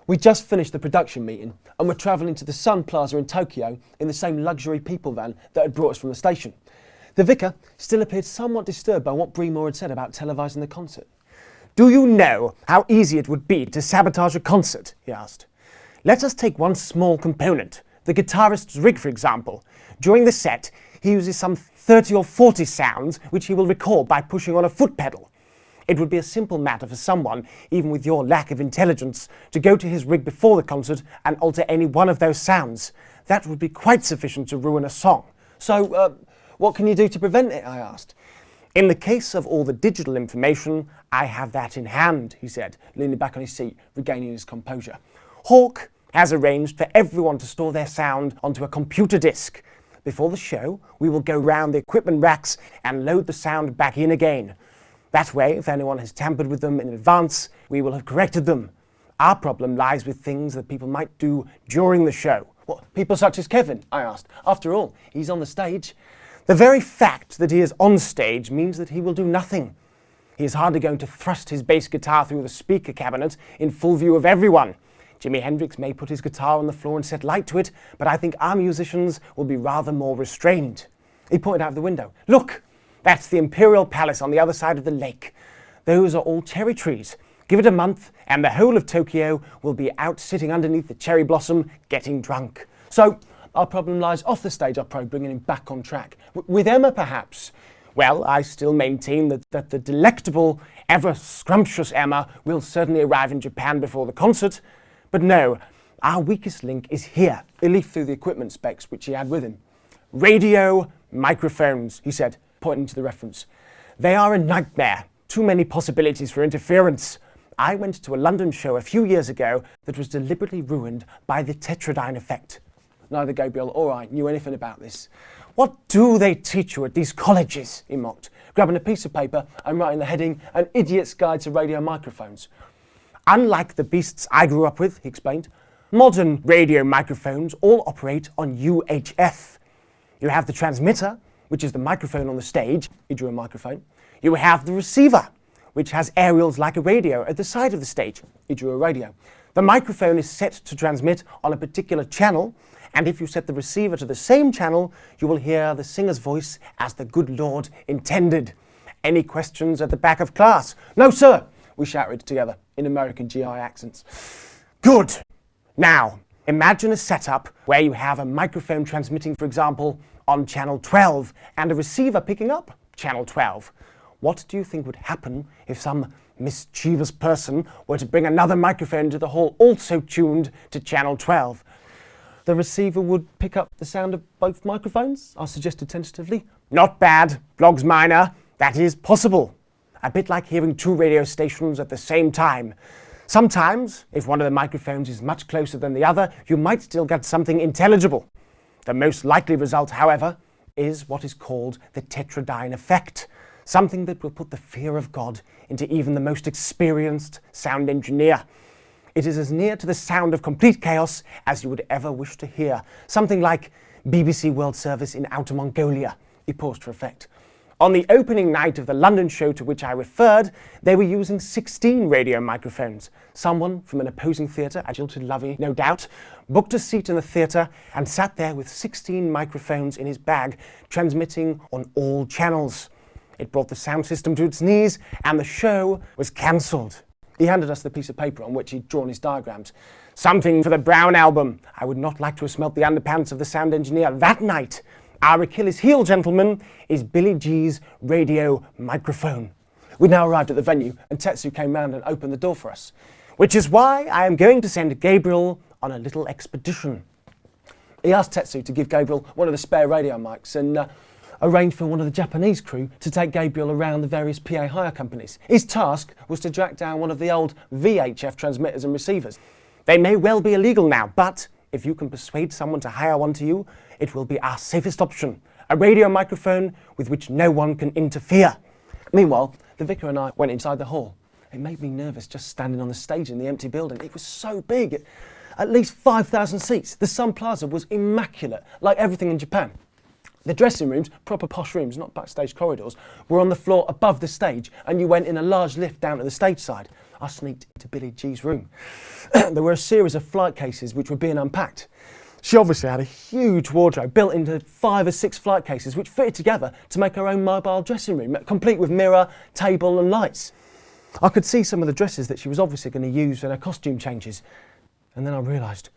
We just finished the production meeting and we're travelling to the Sun Plaza in Tokyo in the same luxury people van that had brought us from the station. The vicar still appeared somewhat disturbed by what Breemore had said about televising the concert. "Do you know how easy it would be to sabotage a concert?" he asked. "Let us take one small component, the guitarist's rig for example. During the set, he uses some 30 or 40 sounds which he will record by pushing on a foot pedal. It would be a simple matter for someone, even with your lack of intelligence, to go to his rig before the concert and alter any one of those sounds. That would be quite sufficient to ruin a song." So, what can you do to prevent it? I asked. "In the case of all the digital information, I have that in hand," he said, leaning back on his seat, regaining his composure. "Hawk has arranged for everyone to store their sound onto a computer disk. Before the show, we will go round the equipment racks and load the sound back in again. That way, if anyone has tampered with them in advance, we will have corrected them. Our problem lies with things that people might do during the show." "What, people such as Kevin?" I asked. "After all, he's on the stage." "The very fact that he is on stage means that he will do nothing. He is hardly going to thrust his bass guitar through the speaker cabinet in full view of everyone. Jimi Hendrix may put his guitar on the floor and set light to it, but I think our musicians will be rather more restrained." He pointed out of the window. "Look, that's the Imperial Palace on the other side of the lake. Those are all cherry trees. Give it a month and the whole of Tokyo will be out sitting underneath the cherry blossom getting drunk." "So, our problem lies off the stage," I probed, bringing him back on track. "With Emma, perhaps?" "Well, I still maintain that the delectable, ever scrumptious Emma will certainly arrive in Japan before the concert. But no, our weakest link is here." He leafed through the equipment specs which he had with him. "Radio microphones," he said, pointing to the reference. "They are a nightmare. Too many possibilities for interference. I went to a London show a few years ago that was deliberately ruined by the tetradyne effect." Neither Gabriel or I knew anything about this. "What do they teach you at these colleges?" he mocked, grabbing a piece of paper and writing the heading, "An Idiot's Guide to Radio Microphones." "Unlike the beasts I grew up with," he explained, "modern radio microphones all operate on UHF. You have the transmitter, which is the microphone on the stage." He drew a microphone. "You have the receiver, which has aerials like a radio at the side of the stage." He drew a radio. "The microphone is set to transmit on a particular channel, and if you set the receiver to the same channel, you will hear the singer's voice as the good Lord intended. Any questions at the back of class?" "No, sir," we shouted together in American GI accents. "Good. Now, imagine a setup where you have a microphone transmitting, for example, on channel 12 and a receiver picking up channel 12. What do you think would happen if some mischievous person were to bring another microphone into the hall also tuned to channel 12? "The receiver would pick up the sound of both microphones?" I suggested tentatively. "Not bad, Blogs Minor. That is possible. A bit like hearing two radio stations at the same time. Sometimes, if one of the microphones is much closer than the other, you might still get something intelligible. The most likely result, however, is what is called the tetradyne effect, something that will put the fear of God into even the most experienced sound engineer. It is as near to the sound of complete chaos as you would ever wish to hear, something like BBC World Service in Outer Mongolia." He paused for effect. "On the opening night of the London show to which I referred, they were using 16 radio microphones. Someone from an opposing theatre, a jilted lovey no doubt, booked a seat in the theatre and sat there with 16 microphones in his bag, transmitting on all channels. It brought the sound system to its knees and the show was cancelled." He handed us the piece of paper on which he'd drawn his diagrams. "Something for the Brown album. I would not like to have smelt the underpants of the sound engineer that night. Our Achilles heel, gentlemen, is Billy G's radio microphone." We'd now arrived at the venue and Tetsu came round and opened the door for us. "Which is why I am going to send Gabriel on a little expedition." He asked Tetsu to give Gabriel one of the spare radio mics and arranged for one of the Japanese crew to take Gabriel around the various PA hire companies. His task was to track down one of the old VHF transmitters and receivers. "They may well be illegal now, but if you can persuade someone to hire one to you, it will be our safest option. A radio microphone with which no one can interfere." Meanwhile, the vicar and I went inside the hall. It made me nervous just standing on the stage in the empty building. It was so big. At least 5,000 seats. The Sun Plaza was immaculate, like everything in Japan. The dressing rooms, proper posh rooms, not backstage corridors, were on the floor above the stage, and you went in a large lift down to the stage side. I sneaked into Billie G's room. There were a series of flight cases which were being unpacked. She obviously had a huge wardrobe built into 5 or 6 flight cases which fitted together to make her own mobile dressing room, complete with mirror, table and lights. I could see some of the dresses that she was obviously going to use in her costume changes. And then I realised,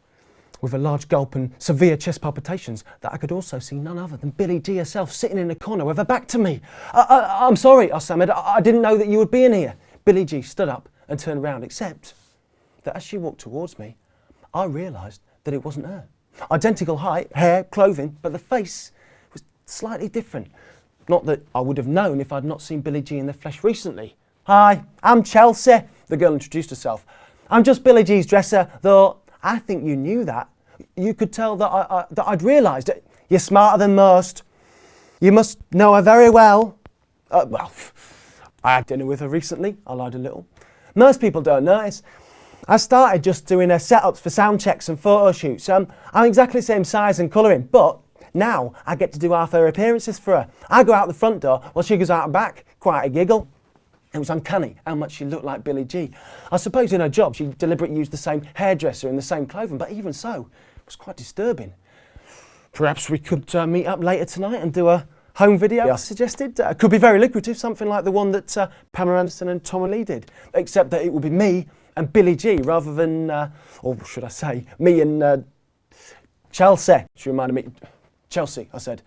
with a large gulp and severe chest palpitations, that I could also see none other than Billie G herself sitting in a corner with her back to me. I'm sorry, I stammered. I didn't know that you would be in here. Billie G stood up and turned round, except that as she walked towards me, I realised that it wasn't her. Identical height, hair, clothing, but the face was slightly different. Not that I would have known if I'd not seen Billie G in the flesh recently. Hi, I'm Chelsea, the girl introduced herself. I'm just Billie G's dresser, though I think you knew that. You could tell that I'd realised it. You're smarter than most. You must know her very well. Well, I had dinner with her recently, I lied a little. Most people don't notice. I started just doing her setups for sound checks and photo shoots. I'm exactly the same size and colouring, but now I get to do half her appearances for her. I go out the front door while she goes out the back. Quite a giggle. It was uncanny how much she looked like Billie G. I suppose in her job she deliberately used the same hairdresser and the same clothing, but even so, it was quite disturbing. Perhaps we could meet up later tonight and do a home video, I suggested. Could be very lucrative, something like the one that Pamela Anderson and Tom Lee did, except that it would be me and Billie G rather than, or should I say, me and Chelsea. She reminded me, Chelsea, I said.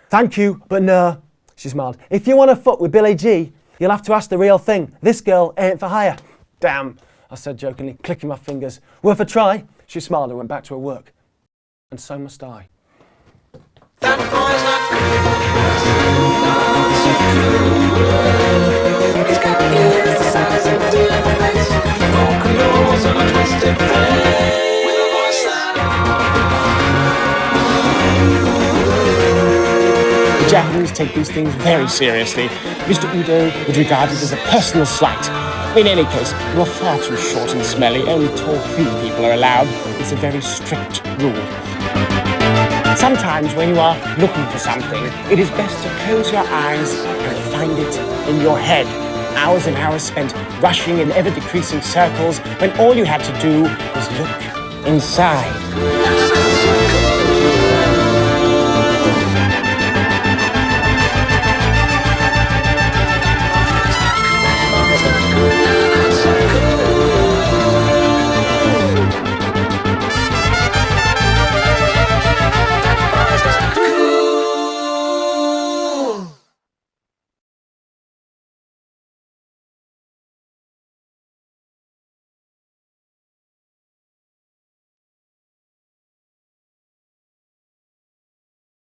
Thank you, but no, she smiled. If you want to fuck with Billie G, you'll have to ask the real thing. This girl ain't for hire. Damn, I said jokingly, clicking my fingers. Worth a try? She smiled and went back to her work. And so must I. That boy's not cool, not so cool. He's got ears the size of a deer face, broken nose and a twisted face, with a voice that The Japanese take these things very seriously. Mr. Udo would regard it as a personal slight. In any case, you're far too short and smelly. Only tall, thin people are allowed. It's a very strict rule. Sometimes when you are looking for something, it is best to close your eyes and find it in your head. Hours and hours spent rushing in ever-decreasing circles when all you had to do was look inside.